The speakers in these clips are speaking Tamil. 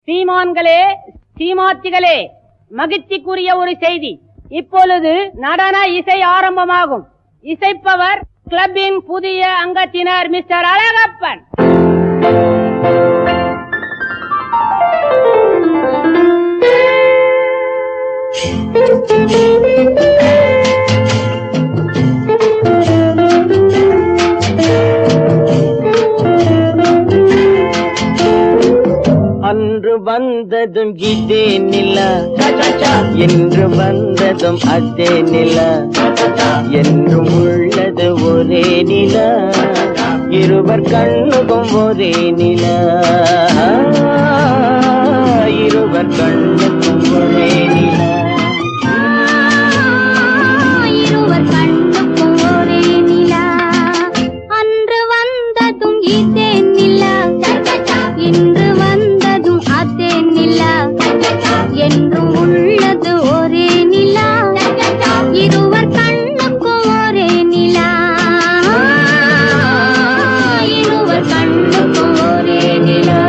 சீமான்களே, சீமாத்திகளே, மகிழ்ச்சிக்குரிய ஒரு செய்தி. இப்பொழுது நடன இசை ஆரம்பமாகும். இசைப்பவர் கிளப்பின் புதிய அங்கத்தினர் மிஸ்டர் அழகப்பன். அன்று வந்ததும் இதே நிலா, என்று வந்ததும் அதே நிலா, என்றும் உள்ளது ஒரே நிலா, இருவர் கண்ணுக்கும் ஒரே நிலா, இருவர் கண்ணுக்கும் ஒரே நிலா, இருவர் கண்ணுக்கும் ஒரே நிலா. அன்று வந்ததும் இதே நிலா, இன்று வந்ததும் அதே நிலா, என்றும் உள்ளது ஒரே நிலா, இருவர் கண்ணுக்கும் ஒரே நிலா, இருவர் கண்ணுக்கும் ஒரே நிலா.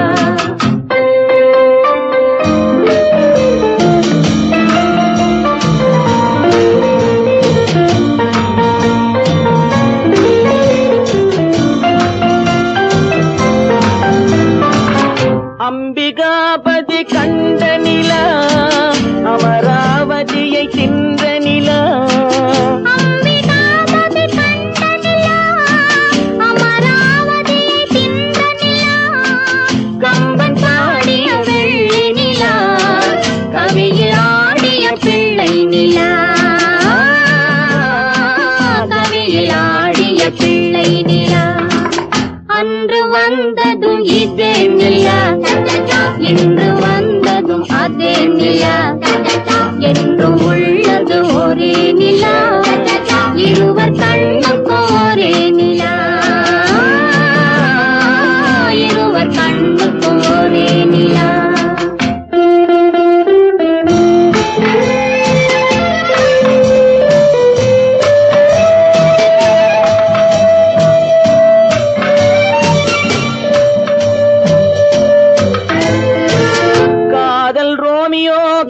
அம்பிகாபதி கண்ட நிலா, அமராவதியை தின்ற நிலா, அம்பிகாபதி கண்ட நிலா, அமராவதியை தின்ற நிலா, கம்பன் பாடிய வெள்ளி நிலா, கவியில் ஆடிய பிள்ளை நிலா, கவியில் ஆடிய பிள்ளை நிலா. அன்று வந்ததும் இதே நிலா, இன்று வந்ததும் அதே நிலா, என்றும் உள்ளது ஒரே நிலா, இருவர் கண்ணுக்கும் ஒரே நிலா, இருவர் கண்ணுக்கும் ஒரே நிலா.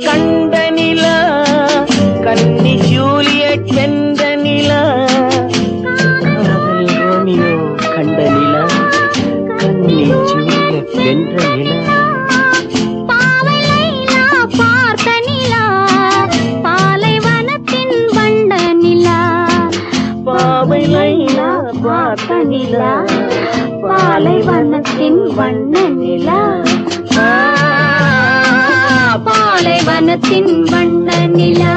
கண்ட நிலா, கன்னி ஜூலியட் வென்ற நிலா, காதல் ரோமியோ கண்ட நிலா, கன்னி ஜூலியட் வென்ற நிலா, பாவை லைலா பார்த்த நிலா, பாலைவனத்தின் வண்ட நிலா, பாவை லைலா பார்த்த நிலா, பாலைவனத்தின் வண்ண நிலா, பாலைவனத்தின் வண்ண நிலா.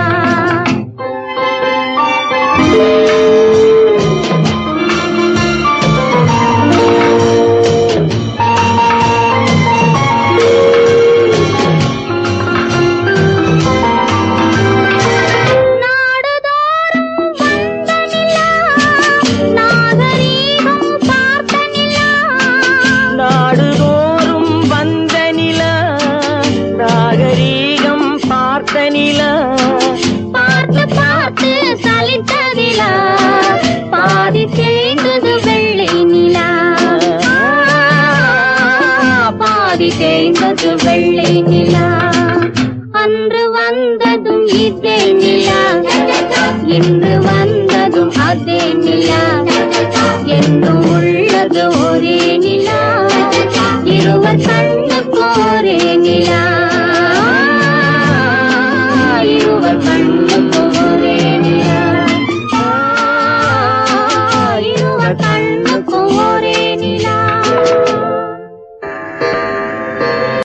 பார்த்து பார்த்து சலித்ததிலா, பாதி தேய்ந்தது வெள்ளை நிலா, பாதி தேய்ந்தது வெள்ளை நிலா. அன்று வந்ததும் இதே